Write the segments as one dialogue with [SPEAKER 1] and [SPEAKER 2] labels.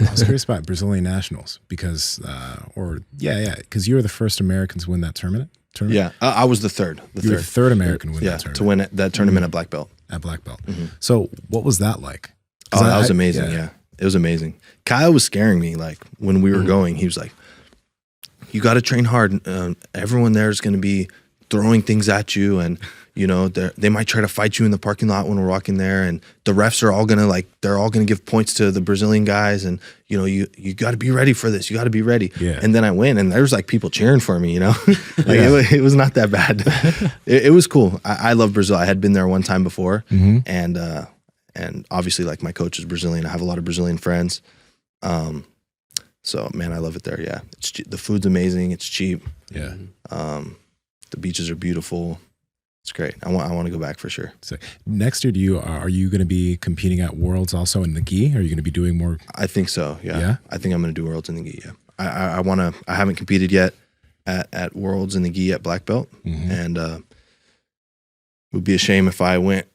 [SPEAKER 1] I was curious about Brazilian nationals because, because you were the first American to win that tournament.
[SPEAKER 2] Yeah, I was the third.
[SPEAKER 1] You were the third American to win that tournament.
[SPEAKER 2] To win that tournament at black belt.
[SPEAKER 1] At black belt. So what was that like?
[SPEAKER 2] Oh, that was amazing. Yeah, it was amazing. Kyle was scaring me. Like when we were going, he was like, "You got to train hard. Everyone there is going to be throwing things at you, and you know they might try to fight you in the parking lot when we're walking there. And the refs are all gonna give points to the Brazilian guys, and you know you got to be ready for this. You got to be ready."
[SPEAKER 1] Yeah.
[SPEAKER 2] And then I win, and there's like people cheering for me. You know, like it was not that bad. It was cool. I love Brazil. I had been there one time before, and obviously like my coach is Brazilian. I have a lot of Brazilian friends. So man, I love it there. Yeah, the food's amazing. It's cheap.
[SPEAKER 1] Yeah.
[SPEAKER 2] The beaches are beautiful. It's great. I want to go back for sure. So
[SPEAKER 1] next year, are you going to be competing at Worlds also in the gi? Are you going to be doing more?
[SPEAKER 2] I think so. Yeah. I think I'm going to do Worlds in the gi. Yeah. I haven't competed yet at Worlds in the gi at black belt, and it would be a shame if I went,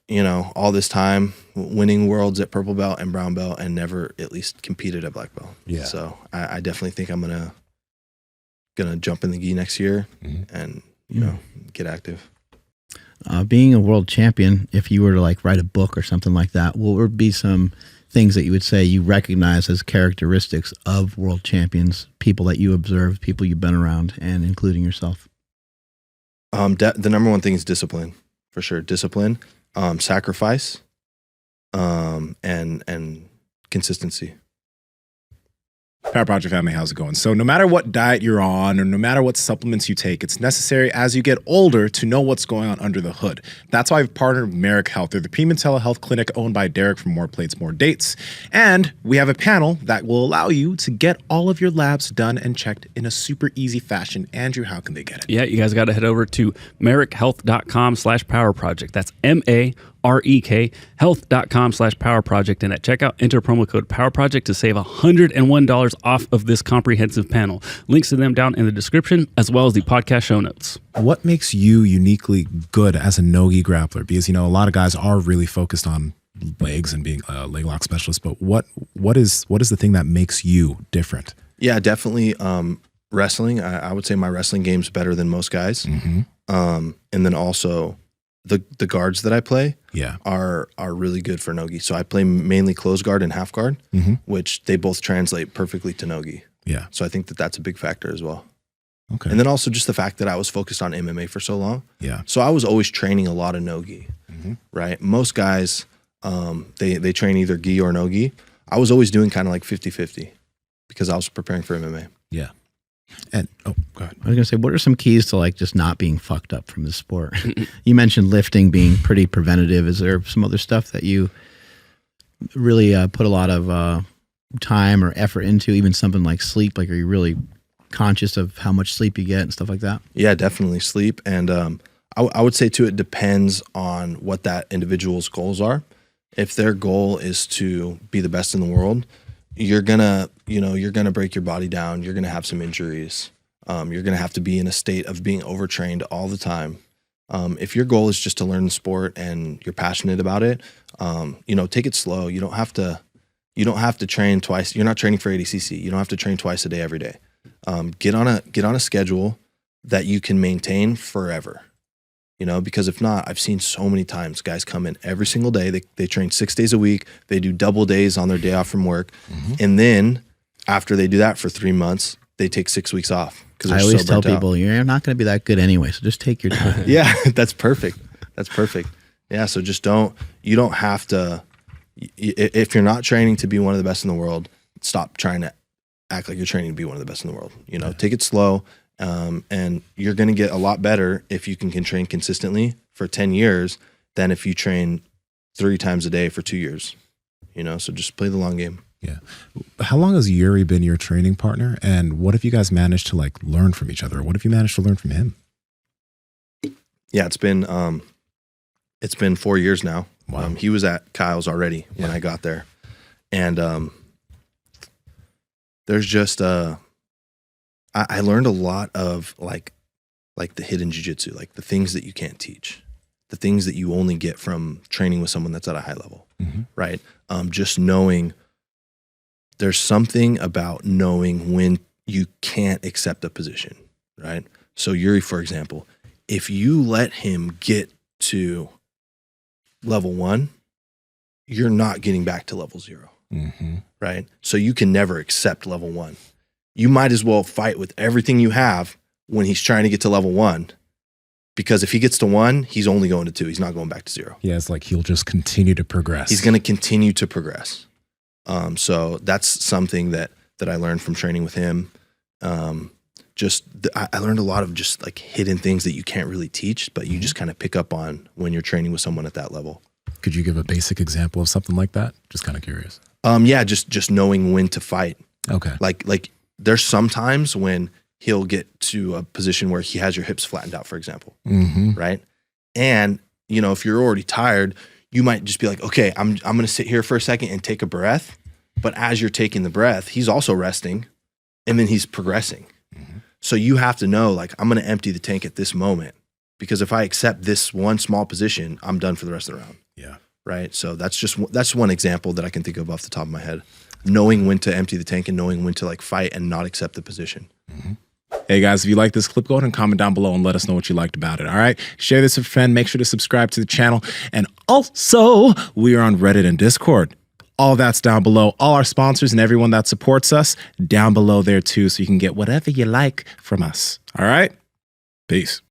[SPEAKER 2] all this time winning Worlds at purple belt and brown belt and never at least competed at black belt.
[SPEAKER 1] Yeah.
[SPEAKER 2] So I definitely think I'm gonna jump in the gi next year and get active.
[SPEAKER 3] Being a world champion, if you were to like write a book or something like that, what would be some things that you would say you recognize as characteristics of world champions, people that you observe, people you've been around, and including yourself?
[SPEAKER 2] The number one thing is discipline, for sure. Discipline, sacrifice, and consistency.
[SPEAKER 1] Power Project family, how's it going? So no matter what diet you're on or no matter what supplements you take, it's necessary as you get older to know what's going on under the hood. That's why I've partnered with Merrick Health. They're the premium telehealth clinic owned by Derek from More Plates, More Dates. And we have a panel that will allow you to get all of your labs done and checked in a super easy fashion. Andrew, how can they get it?
[SPEAKER 4] Yeah, you guys got to head over to merrickhealth.com/powerproject. That's MAREK health.com/powerproject. And at checkout, enter promo code PowerProject to save $101 off of this comprehensive panel. Links to them down in the description, as well as the podcast show notes.
[SPEAKER 1] What makes you uniquely good as a no-gi grappler? Because, a lot of guys are really focused on legs and being a leg lock specialist, but what is the thing that makes you different?
[SPEAKER 2] Yeah, definitely wrestling. I would say my wrestling game's better than most guys. And then also the guards that I play are really good for no-gi. So I play mainly closed guard and half guard, which they both translate perfectly to no-gi.
[SPEAKER 1] Yeah.
[SPEAKER 2] So I think that's a big factor as well.
[SPEAKER 1] Okay.
[SPEAKER 2] And then also just the fact that I was focused on MMA for so long.
[SPEAKER 1] Yeah.
[SPEAKER 2] So I was always training a lot of no-gi, right? Most guys, they train either gi or no-gi. I was always doing kind of like 50-50 because I was preparing for MMA.
[SPEAKER 1] Yeah. And go ahead.
[SPEAKER 3] I was gonna say, what are some keys to like just not being fucked up from the sport? You mentioned lifting being pretty preventative. Is there some other stuff that you really put a lot of time or effort into? Even something like sleep. Like, are you really conscious of how much sleep you get and stuff like that?
[SPEAKER 2] Yeah, definitely sleep. And I would say too, it depends on what that individual's goals are. If their goal is to be the best in the world, you're gonna break your body down. You're gonna have some injuries. You're gonna have to be in a state of being overtrained all the time. If your goal is just to learn the sport and you're passionate about it, take it slow. You don't have to train twice. You're not training for ADCC. You don't have to train twice a day every day. Get on a schedule that you can maintain forever. Because if not, I've seen so many times guys come in every single day. They train 6 days a week. They do double days on their day off from work. And then after they do that for 3 months, they take 6 weeks off. Because
[SPEAKER 3] I always tell people, you're not going to be that good anyway. So just take your time.
[SPEAKER 2] Yeah, that's perfect. Yeah. So just you don't have to, if you're not training to be one of the best in the world, stop trying to act like you're training to be one of the best in the world. Take it slow. And you're going to get a lot better if you can train consistently for 10 years than if you train 3 times a day for 2 years, so just play the long game.
[SPEAKER 1] Yeah. How long has Yuri been your training partner? And what if you guys managed to like learn from each other? What if you managed to learn from him?
[SPEAKER 2] Yeah, it's been 4 years now.
[SPEAKER 1] Wow.
[SPEAKER 2] He was at Kyle's already when I got there. And, there's just, I learned a lot of like the hidden jiu-jitsu, like the things that you can't teach, the things that you only get from training with someone that's at a high level, right? Just knowing there's something about knowing when you can't accept a position, right? So Yuri, for example, if you let him get to level 1, you're not getting back to level 0, right? So you can never accept level 1. You might as well fight with everything you have when he's trying to get to level 1, because if he gets to 1, he's only going to 2. He's not going back to 0.
[SPEAKER 1] Yeah, it's like he'll just continue to progress.
[SPEAKER 2] He's going to continue to progress. So that's something that I learned from training with him. I learned a lot of just like hidden things that you can't really teach, but you just kind of pick up on when you're training with someone at that level.
[SPEAKER 1] Could you give a basic example of something like that? Just kind of curious.
[SPEAKER 2] Yeah, just knowing when to fight.
[SPEAKER 1] Okay.
[SPEAKER 2] Like there's some times when he'll get to a position where he has your hips flattened out, for example, right? And if you're already tired, you might just be like, okay, I'm going to sit here for a second and take a breath. But as you're taking the breath, he's also resting, and then he's progressing. So you have to know, like, I'm going to empty the tank at this moment, because if I accept this one small position, I'm done for the rest of the round.
[SPEAKER 1] Yeah.
[SPEAKER 2] Right. So that's one example that I can think of off the top of my head. Knowing when to empty the tank and knowing when to like fight and not accept the position.
[SPEAKER 1] Hey guys, if you like this clip, go ahead and comment down below and let us know what you liked about it. All right. Share this with a friend. Make sure to subscribe to the channel. And also, we are on Reddit and Discord. All that's down below. All our sponsors and everyone that supports us down below there too, so you can get whatever you like from us. All right? Peace.